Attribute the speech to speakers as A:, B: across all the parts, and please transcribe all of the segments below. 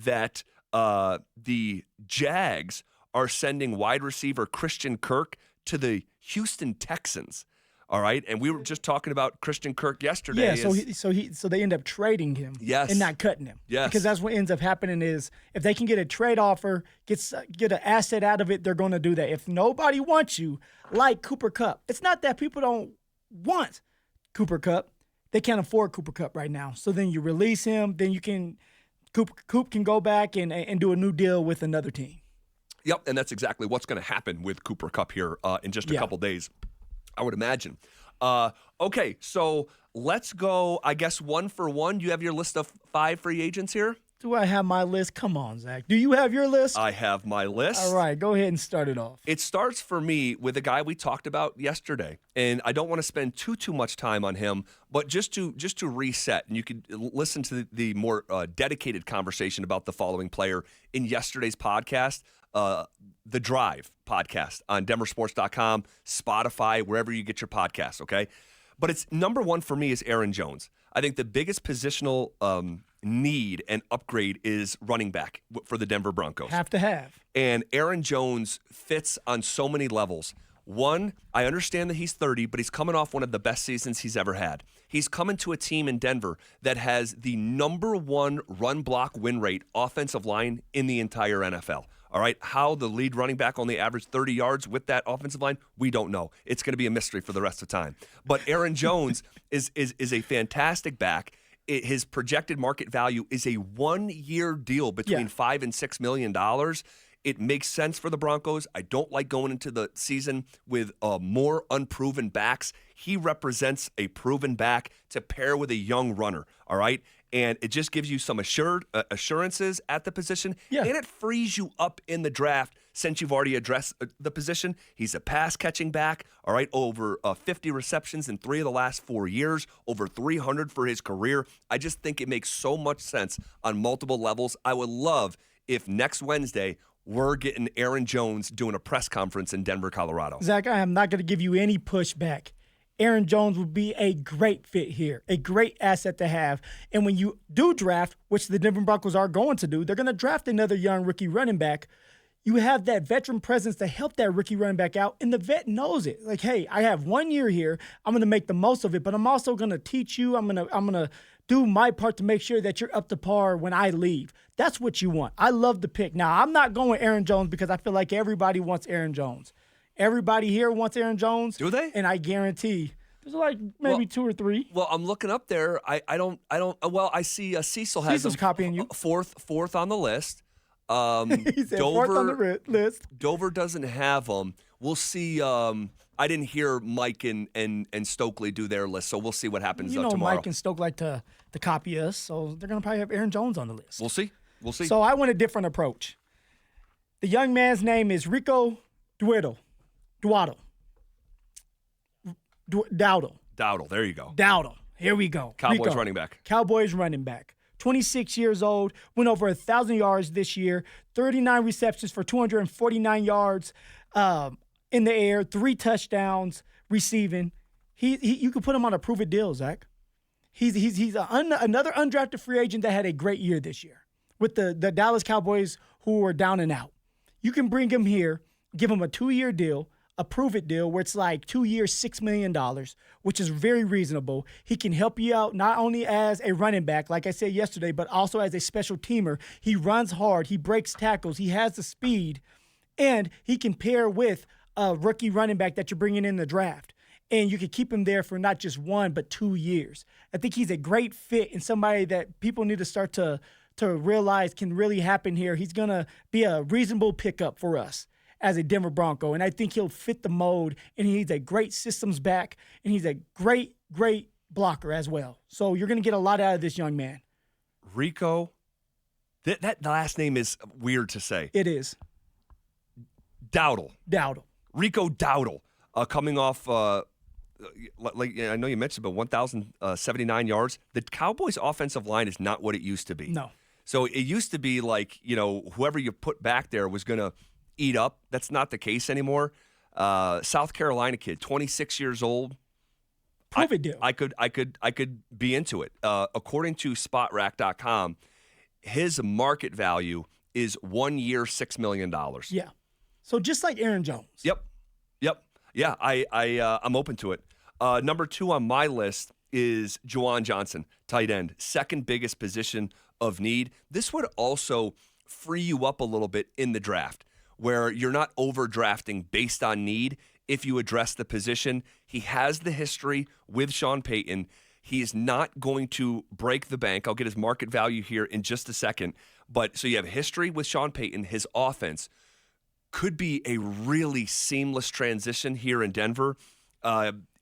A: that the Jags are sending wide receiver Christian Kirk to the Houston Texans. All right, and we were just talking about Christian Kirk yesterday.
B: Yeah, so they end up trading him,
A: yes,
B: and not cutting him,
A: yes,
B: because that's what ends up happening is if they can get a trade offer, get an asset out of it, they're going to do that. If nobody wants you, like Cooper Kupp, it's not that people don't want Cooper Kupp, they can't afford Cooper Kupp right now. So then you release him, then you can Coop can go back and do a new deal with another team.
A: Yep, and that's exactly what's going to happen with Cooper Kupp here in just a couple days, I would imagine. Okay, so let's go, I guess, one for one. You have your list of 5 free agents here?
B: Do I have my list? Come on, Zach. Do you have your list?
A: I have my list.
B: All right, go ahead and start it off.
A: It starts for me with a guy we talked about yesterday, and I don't want to spend too much time on him, but just to reset, and you could listen to the more dedicated conversation about the following player in yesterday's podcast, The Drive podcast on denversports.com, Spotify, wherever you get your podcasts, okay? But it's number one for me is Aaron Jones. I think the biggest positional need and upgrade is running back for the Denver Broncos.
B: Have to have.
A: And Aaron Jones fits on so many levels. One, I understand that he's 30, but he's coming off one of the best seasons he's ever had. He's coming to a team in Denver that has the number 1 run block win rate offensive line in the entire NFL. All right, how the lead running back only averaged 30 yards with that offensive line, we don't know. It's going to be a mystery for the rest of the time. But Aaron Jones is a fantastic back. His projected market value is a 1-year deal between $5 and $6 million. It makes sense for the Broncos. I don't like going into the season with more unproven backs. He represents a proven back to pair with a young runner, all right? And it just gives you some assurances at the position, and it frees you up in the draft since you've already addressed the position. He's a pass-catching back, all right, over 50 receptions in 3 of the last 4 years, over 300 for his career. I just think it makes so much sense on multiple levels. I would love if next Wednesday we're getting Aaron Jones doing a press conference in Denver, Colorado.
B: Zach, I am not going to give you any pushback. Aaron Jones would be a great fit here, a great asset to have. And when you do draft, which the Denver Broncos are going to do, they're going to draft another young rookie running back. You have that veteran presence to help that rookie running back out, and the vet knows it. Like, hey, I have 1 year here. I'm going to make the most of it, but I'm also going to teach you. I'm going to do my part to make sure that you're up to par when I leave. That's what you want. I love the pick. Now, I'm not going Aaron Jones because I feel like everybody wants Aaron Jones. Everybody here wants Aaron Jones.
A: Do they?
B: And I guarantee there's like maybe 2 or 3.
A: Well, I'm looking up there. I don't. Well, I see Cecil has
B: Cecil's copying you.
A: Fourth on the list.
B: He said fourth on the list.
A: Dover doesn't have them. We'll see. I didn't hear Mike and Stokely do their list, so we'll see what happens tomorrow.
B: Mike and Stoke like to copy us, so they're going to probably have Aaron Jones on the list.
A: We'll see.
B: So I went a different approach. The young man's name is Rico Dowdle.
A: Dowdle. There you go.
B: Dowdle. Here we go.
A: Cowboys
B: Rico.
A: running back.
B: Cowboys running back. 26 years old, went over 1,000 yards this year, 39 receptions for 249 yards in the air, 3 touchdowns receiving. You could put him on a prove-it deal, Zach. He's another undrafted free agent that had a great year this year with the Dallas Cowboys who were down and out. You can bring him here, give him a 2-year deal, a prove-it deal where it's like 2 years, $6 million, which is very reasonable. He can help you out not only as a running back, like I said yesterday, but also as a special teamer. He runs hard. He breaks tackles. He has the speed. And he can pair with a rookie running back that you're bringing in the draft. And you can keep him there for not just 1, but 2 years. I think he's a great fit and somebody that people need to start to realize can really happen here. He's going to be a reasonable pickup for us as a Denver Bronco, and I think he'll fit the mold, and he's a great systems back, and he's a great blocker as well. So you're going to get a lot out of this young man.
A: Rico, that last name is weird to say.
B: It is.
A: Dowdle.
B: Rico
A: Dowdle, coming off, like I know you mentioned, but 1,079 yards. The Cowboys' offensive line is not what it used to be.
B: No.
A: So it used to be like, whoever you put back there was going to eat up. That's not the case anymore. South Carolina kid, 26 years old.
B: Prove it deal.
A: I could be into it. According to SpotRack.com, his market value is 1 year, $6 million.
B: Yeah. So just like Aaron Jones.
A: Yep. Yeah, I'm open to it. Number 2 on my list is Juwan Johnson, tight end, second biggest position of need. This would also free you up a little bit in the draft, where you're not overdrafting based on need if you address the position. He has the history with Sean Payton. He is not going to break the bank. I'll get his market value here in just a second. But so you have history with Sean Payton. His offense could be a really seamless transition here in Denver.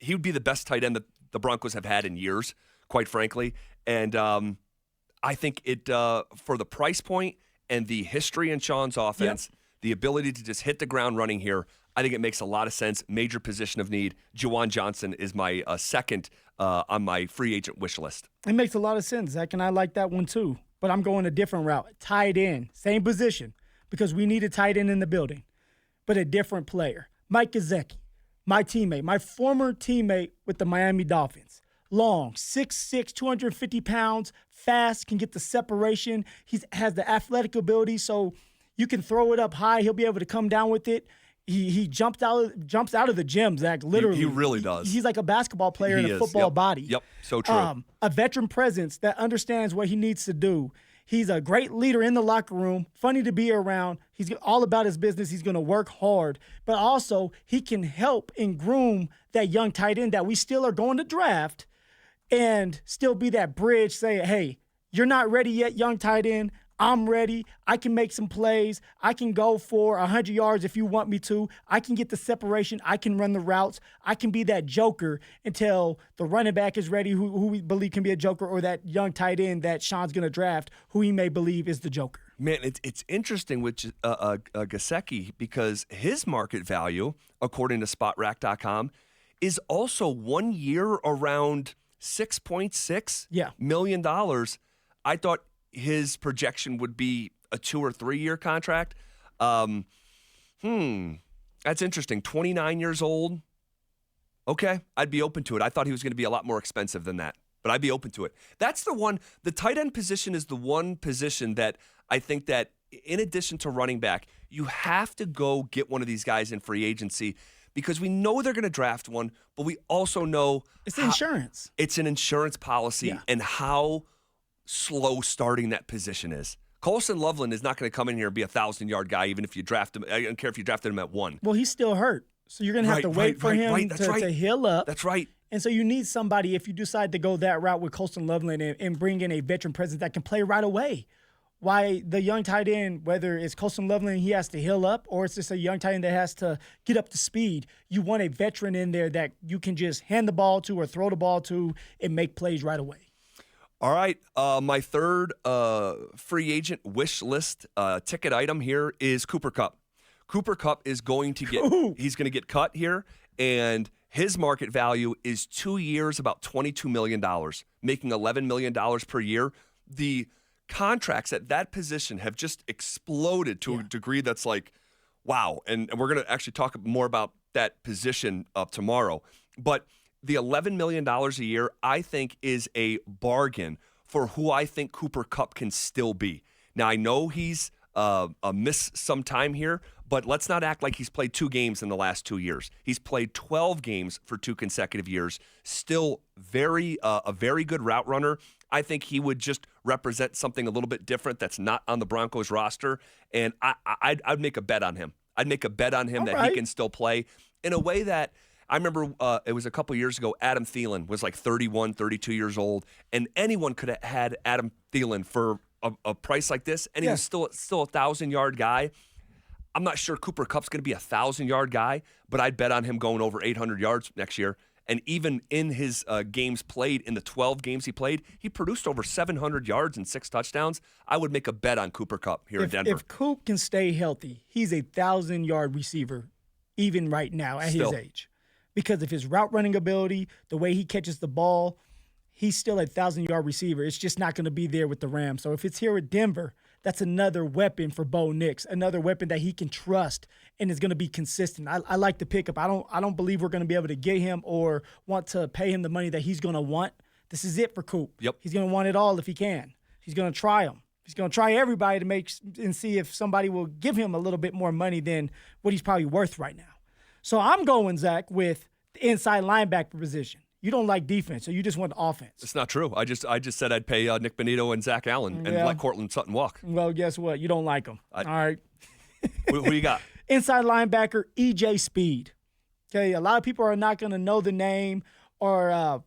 A: He would be the best tight end that the Broncos have had in years, quite frankly. And I think it for the price point and the history in Sean's offense, the ability to just hit the ground running here, I think it makes a lot of sense. Major position of need. Juwan Johnson is my second on my free agent wish list.
B: It makes a lot of sense, Zach, and I like that one too. But I'm going a different route. Tight end, same position, because we need a tight end in the building, but a different player. Mike Gesicki, my teammate, my former teammate with the Miami Dolphins. Long, 6'6", 250 pounds, fast, can get the separation. He has the athletic ability, so you can throw it up high. He'll be able to come down with it. He jumps out of the gym, Zach, literally.
A: He really does.
B: He's like a basketball player in a football body.
A: Yep, so true.
B: A veteran presence that understands what he needs to do. He's a great leader in the locker room, funny to be around. He's all about his business. He's going to work hard. But also, he can help and groom that young tight end that we still are going to draft and still be that bridge, say, hey, you're not ready yet, young tight end. I'm ready. I can make some plays. I can go for 100 yards if you want me to. I can get the separation. I can run the routes. I can be that joker until the running back is ready, who we believe can be a joker, or that young tight end that Sean's going to draft, who he may believe is the joker.
A: Man, it's interesting with Gesicki because his market value, according to SpotRack.com, is also 1 year around $6.6 million. I thought his projection would be a 2 or 3 year contract. That's interesting. 29 years old. Okay, I'd be open to it. I thought he was going to be a lot more expensive than that, but I'd be open to it. That's the one. The tight end position is the one position that I think that, in addition to running back, you have to go get one of these guys in free agency because we know they're going to draft one, but we also know
B: it's insurance. It's
A: an insurance policy and how slow starting that position is. Colson Loveland is not going to come in here and be a 1,000-yard guy, even if you draft him. I don't care if you drafted him at 1.
B: Well, he's still hurt, so you're going to have to wait for him to heal up.
A: That's right.
B: And so you need somebody, if you decide to go that route with Colson Loveland and bring in a veteran presence that can play right away. Why the young tight end, whether it's Colson Loveland, he has to heal up, or it's just a young tight end that has to get up to speed. You want a veteran in there that you can just hand the ball to or throw the ball to and make plays right away.
A: All right, my third free agent wish list ticket item here is Cooper Kupp. Cooper Kupp is going to he's going to get cut here, and his market value is 2 years, about $22 million, making $11 million per year. The contracts at that position have just exploded to a degree that's like, wow. And we're going to actually talk more about that position tomorrow. But the $11 million a year, I think, is a bargain for who I think Cooper Kupp can still be. Now, I know he's missed some time here, but let's not act like he's played 2 games in the last 2 years. He's played 12 games for 2 consecutive years. Still a very good route runner. I think he would just represent something a little bit different that's not on the Broncos roster, and I'd make a bet on him. I'd make a bet on him that he can still play in a way that I remember it was a couple years ago, Adam Thielen was like 31, 32 years old, and anyone could have had Adam Thielen for a price like this, and he was still a 1,000-yard guy. I'm not sure Cooper Kupp's going to be a 1,000-yard guy, but I'd bet on him going over 800 yards next year. And even in his games played, in the 12 games he played, he produced over 700 yards and 6 touchdowns. I would make a bet on Cooper Kupp here in Denver.
B: If Coop can stay healthy, he's a 1,000-yard receiver even right now at his age. Because of his route running ability, the way he catches the ball, he's still a 1,000-yard receiver. It's just not going to be there with the Rams. So if it's here with Denver, that's another weapon for Bo Nix, another weapon that he can trust and is going to be consistent. I like the pickup. I don't believe we're going to be able to get him or want to pay him the money that he's going to want. This is it for Coop.
A: Yep.
B: He's going to want it all if he can. He's going to try them. He's going to try everybody to make and see if somebody will give him a little bit more money than what he's probably worth right now. So I'm going, Zach, with the inside linebacker position. You don't like defense, so you just want offense.
A: It's not true. I just said I'd pay Nick Bonito and Zach Allen and let Cortland Sutton walk.
B: Well, guess what? You don't like them. All right.
A: Who you got?
B: Inside linebacker, E.J. Speed. Okay, a lot of people are not going to know the name, or a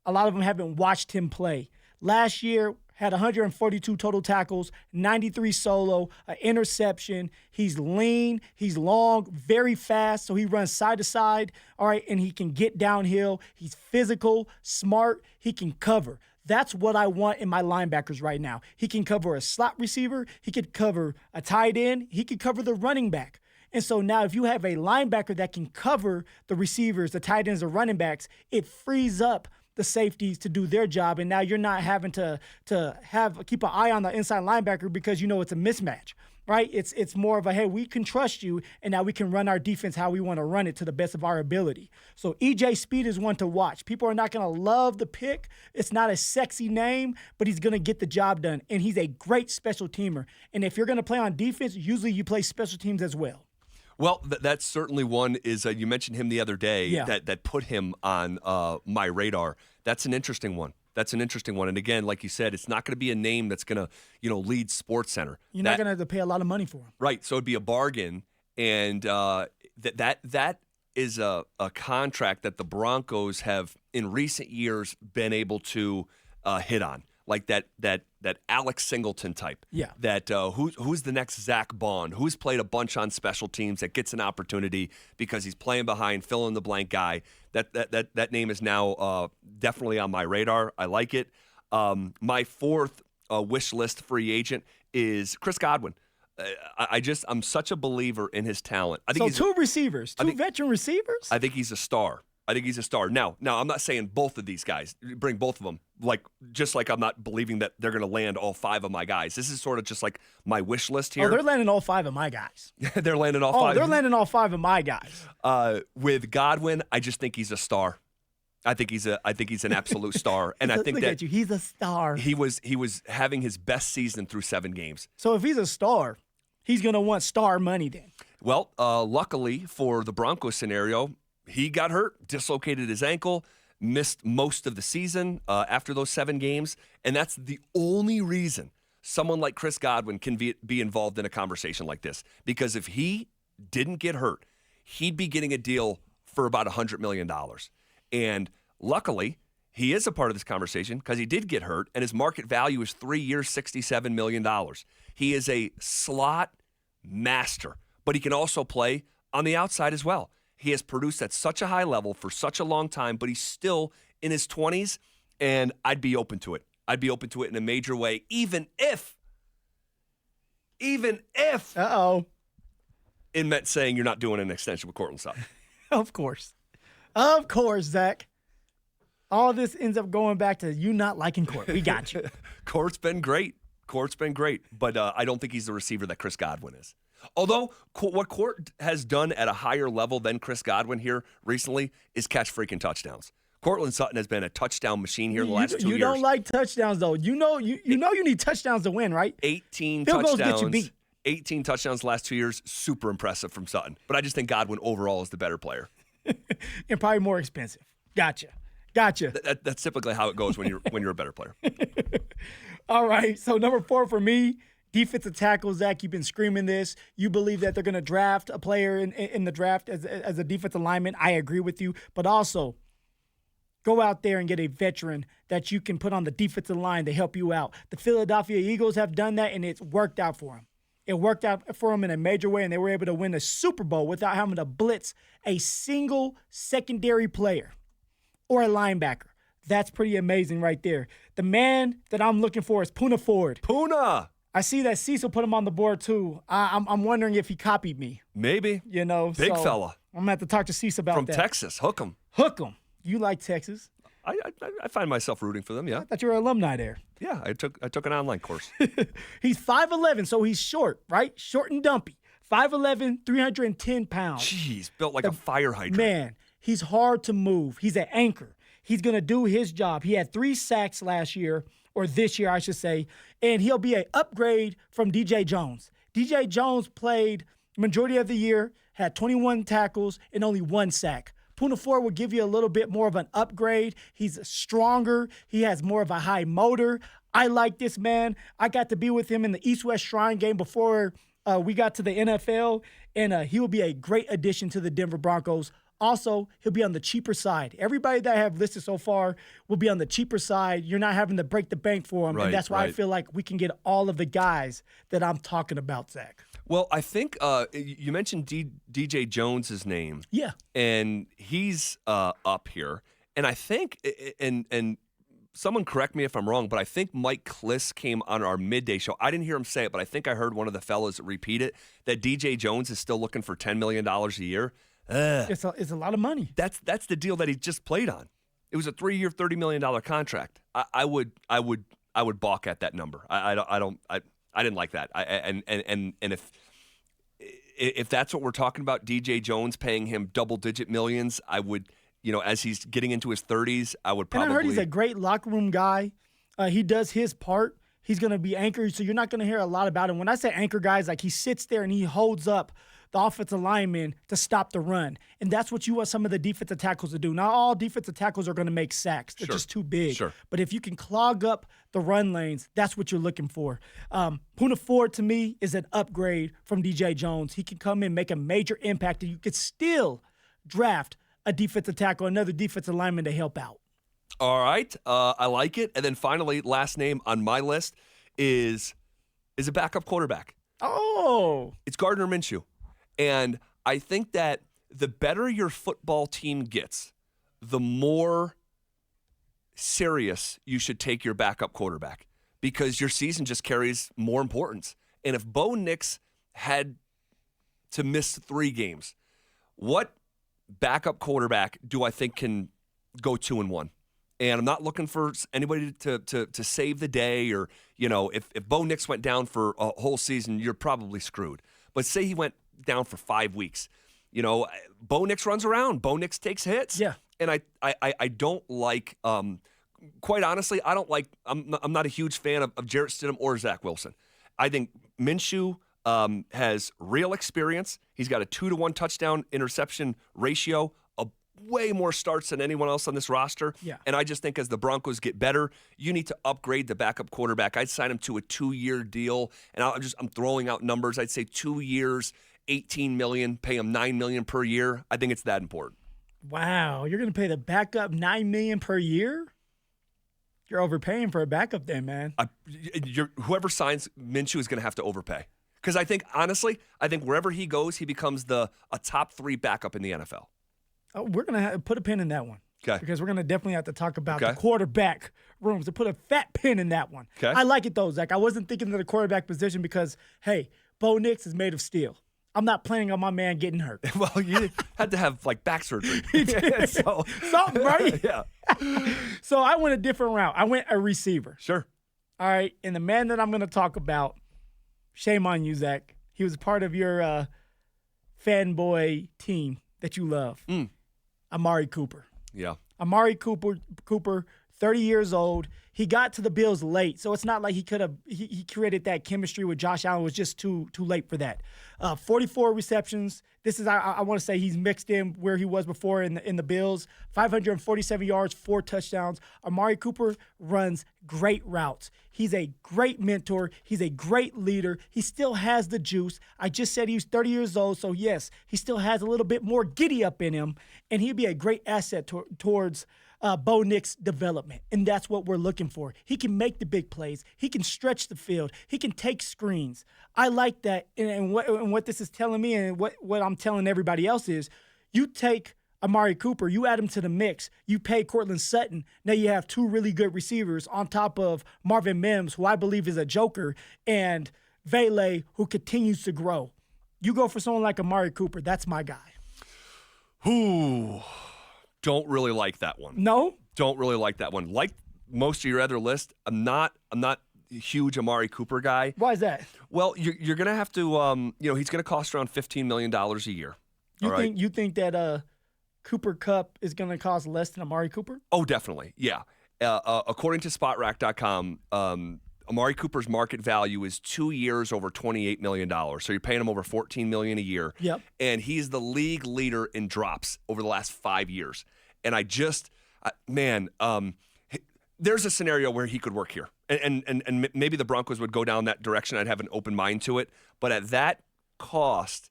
B: lot of them haven't watched him play. Last year, had 142 total tackles, 93 solo, an interception. He's lean, he's long, very fast, so he runs side to side, all right, and he can get downhill. He's physical, smart, he can cover. That's what I want in my linebackers right now. He can cover a slot receiver, he could cover a tight end, he could cover the running back. And so now if you have a linebacker that can cover the receivers, the tight ends, the running backs, it frees up the safeties to do their job, and now you're not having to keep an eye on the inside linebacker because you know it's a mismatch, right? It's more of a, hey, we can trust you, and now we can run our defense how we want to run it to the best of our ability. So E.J. Speed is one to watch. People are not going to love the pick. It's not a sexy name, but he's going to get the job done, and he's a great special teamer. And if you're going to play on defense, usually you play special teams as well.
A: Well, that's certainly one. Is you mentioned him the other day that put him on my radar. That's an interesting one. And again, like you said, it's not going to be a name that's going to lead SportsCenter.
B: You're not going to have to pay a lot of money for him,
A: right? So it'd be a bargain, and that is a contract that the Broncos have in recent years been able to hit on, like that Alex Singleton type.
B: Yeah.
A: That who's the next Zach Bond? Who's played a bunch on special teams that gets an opportunity because he's playing behind fill in the blank guy. That name is now definitely on my radar. I like it. My fourth wish list free agent is Chris Godwin. I'm such a believer in his talent. I think
B: two receivers, veteran receivers?
A: I think he's a star. Now, I'm not saying both of these guys, bring both of them, just like I'm not believing that they're going to land all five of my guys. This is sort of just like my wish list here.
B: Oh, they're landing all five of my guys.
A: They're landing all five?
B: Oh, they're landing all five of my guys.
A: With Godwin, I just think he's a star. I think he's an absolute star, and I think
B: look
A: that
B: at you. He's a star.
A: He was having his best season through 7 games.
B: So if he's a star, he's going to want star money then.
A: Well, luckily for the Broncos scenario, he got hurt, dislocated his ankle, missed most of the season after those 7 games, and that's the only reason someone like Chris Godwin can be involved in a conversation like this. Because if he didn't get hurt, he'd be getting a deal for about $100 million. And luckily, he is a part of this conversation because he did get hurt, and his market value is 3 years, $67 million. He is a slot master, but he can also play on the outside as well. He has produced at such a high level for such a long time, but he's still in his 20s, and I'd be open to it. I'd be open to it in a major way, even if it meant saying you're not doing an extension with Cortland Sutton.
B: Of course, Zach. All this ends up going back to you not liking Court. We got you.
A: Court's been great, but I don't think he's the receiver that Chris Godwin is. Although what Court has done at a higher level than Chris Godwin here recently is catch freaking touchdowns. Cortland Sutton has been a touchdown machine here in the last 2 years.
B: You don't like touchdowns, though. You know you need touchdowns to win, right?
A: 18
B: Field
A: touchdowns.
B: Goals get you beat.
A: 18 touchdowns the last 2 years. Super impressive from Sutton. But I just think Godwin overall is the better player.
B: And probably more expensive. Gotcha.
A: That's typically how it goes when you're a better player.
B: All right. So number 4 for me, defensive tackle. Zach, you've been screaming this. You believe that they're going to draft a player in the draft as a defensive lineman. I agree with you. But also, go out there and get a veteran that you can put on the defensive line to help you out. The Philadelphia Eagles have done that, and it's worked out for them. It worked out for them in a major way, and they were able to win a Super Bowl without having to blitz a single secondary player or a linebacker. That's pretty amazing right there. The man that I'm looking for is Poona Ford.
A: Poona!
B: I see that Cecil put him on the board too. I'm wondering if he copied me.
A: Maybe.
B: Big
A: fella.
B: I'm going to have to talk to Cecil about that.
A: From Texas. Hook him.
B: You like Texas.
A: I find myself rooting for them, yeah.
B: I thought you were an alumni there.
A: Yeah, I took an online course.
B: He's 5'11", so he's short, right? Short and dumpy. 5'11", 310 pounds.
A: Jeez, built like a fire hydrant.
B: Man, he's hard to move. He's an anchor. He's going to do his job. He had 3 sacks last year, or this year, I should say, and he'll be an upgrade from DJ Jones. DJ Jones played majority of the year, had 21 tackles and only 1 sack. Poona Ford will give you a little bit more of an upgrade. He's stronger. He has more of a high motor. I like this man. I got to be with him in the East-West Shrine game before we got to the NFL, and he will be a great addition to the Denver Broncos. Also, he'll be on the cheaper side. Everybody that I have listed so far will be on the cheaper side. You're not having to break the bank for him, and that's why I feel like we can get all of the guys that I'm talking about, Zach.
A: Well, I think you mentioned DJ Jones's name.
B: Yeah.
A: And he's up here. And I think, and someone correct me if I'm wrong, but I think Mike Kliss came on our midday show. I didn't hear him say it, but I think I heard one of the fellas repeat it, that DJ Jones is still looking for $10 million a year.
B: It's a lot of money.
A: That's the deal that he just played on. It was a 3-year, $30 million contract. I would balk at that number. I didn't like that. And if that's what we're talking about, DJ Jones paying him double-digit millions, I would, as he's getting into his 30s, I would probably.
B: And I heard he's a great locker room guy. He does his part. He's going to be anchored, so you're not going to hear a lot about him. When I say anchor guys, like he sits there and he holds up the offensive lineman to stop the run. And that's what you want some of the defensive tackles to do. Not all defensive tackles are going to make sacks. They're just too big.
A: Sure.
B: But if you can clog up the run lanes, that's what you're looking for. Poona Ford, to me, is an upgrade from DJ Jones. He can come in, make a major impact, and you could still draft a defensive tackle, another defensive lineman to help out.
A: All right. I like it. And then finally, last name on my list is a backup quarterback.
B: Oh.
A: It's Gardner Minshew. And I think that the better your football team gets, the more serious you should take your backup quarterback, because your season just carries more importance. And if Bo Nix had to miss 3 games, what backup quarterback do I think can go 2-1? And I'm not looking for anybody to save the day, or, if Bo Nix went down for a whole season, you're probably screwed. But say he went down for 5 weeks. Bo Nix runs around. Bo Nix takes hits.
B: Yeah.
A: And I don't like, quite honestly, I'm not a huge fan of Jarrett Stidham or Zach Wilson. I think Minshew has real experience. He's got a 2-to-1 touchdown interception ratio, way more starts than anyone else on this roster.
B: Yeah.
A: And I just think as the Broncos get better, you need to upgrade the backup quarterback. I'd sign him to a 2-year deal, and I'm throwing out numbers. I'd say 2 years, $18 million, pay him $9 million per year. I think it's that important.
B: Wow, you're going to pay the backup $9 million per year? You're overpaying for a backup then, man.
A: Whoever signs Minshew is going to have to overpay. Because I think wherever he goes, he becomes a top 3 backup in the NFL.
B: Oh, we're going to put a pin in that one.
A: Okay.
B: Because we're going to definitely have to talk about the quarterback rooms, to put a fat pin in that one.
A: Okay.
B: I like it, though, Zach. I wasn't thinking of the quarterback position because, hey, Bo Nix is made of steel. I'm not planning on my man getting hurt.
A: Well, you had to have, back surgery.
B: Something, right?
A: Yeah.
B: So I went a different route. I went a receiver.
A: Sure.
B: All right. And the man that I'm going to talk about, shame on you, Zach. He was part of your fanboy team that you love. Amari Cooper.
A: Yeah.
B: Amari Cooper, 30 years old. He got to the Bills late, so it's not like he created that chemistry with Josh Allen. It was just too late for that. 44 receptions. This is I want to say he's mixed in where he was before in the Bills. 547 yards, 4 touchdowns. Amari Cooper runs great routes. He's a great mentor. He's a great leader. He still has the juice. I just said he's 30 years old, so yes, he still has a little bit more giddy up in him, and he'd be a great asset towards Bo Nix development, and that's what we're looking for. He can make the big plays. He can stretch the field. He can take screens. I like that, and what this is telling me, and what I'm telling everybody else is, you take Amari Cooper, you add him to the mix, you pay Cortland Sutton, now you have 2 really good receivers on top of Marvin Mims, who I believe is a joker, and Vele, who continues to grow. You go for someone like Amari Cooper. That's my guy.
A: Ooh. Don't really like that one.
B: No?
A: Don't really like that one. Like most of your other list, I'm not a huge Amari Cooper guy.
B: Why is that?
A: Well, you're going to have to, he's going to cost around $15 million a year.
B: You think that Cooper Kupp is going to cost less than Amari Cooper?
A: Oh, definitely. Yeah. According to SpotRack.com, Amari Cooper's market value is 2 years over $28 million. So you're paying him over $14 million a year.
B: Yep.
A: And he's the league leader in drops over the last 5 years. And there's a scenario where he could work here. And maybe the Broncos would go down that direction. I'd have an open mind to it. But at that cost,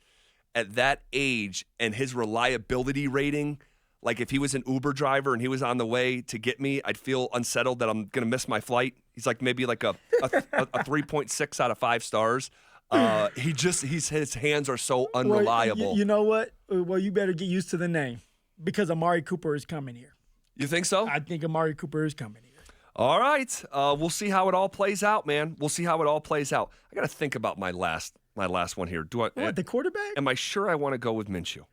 A: at that age, and his reliability rating, like if he was an Uber driver and he was on the way to get me, I'd feel unsettled that I'm going to miss my flight. He's like maybe like a 3.6 out of 5 stars. His hands are so unreliable.
B: Well, you know what? Well, you better get used to the name because Amari Cooper is coming here.
A: You think so?
B: I think Amari Cooper is coming here.
A: All right. We'll see how it all plays out, man. We'll see how it all plays out. I got to think about my last one here.
B: The quarterback?
A: Am I sure I want to go with Minshew?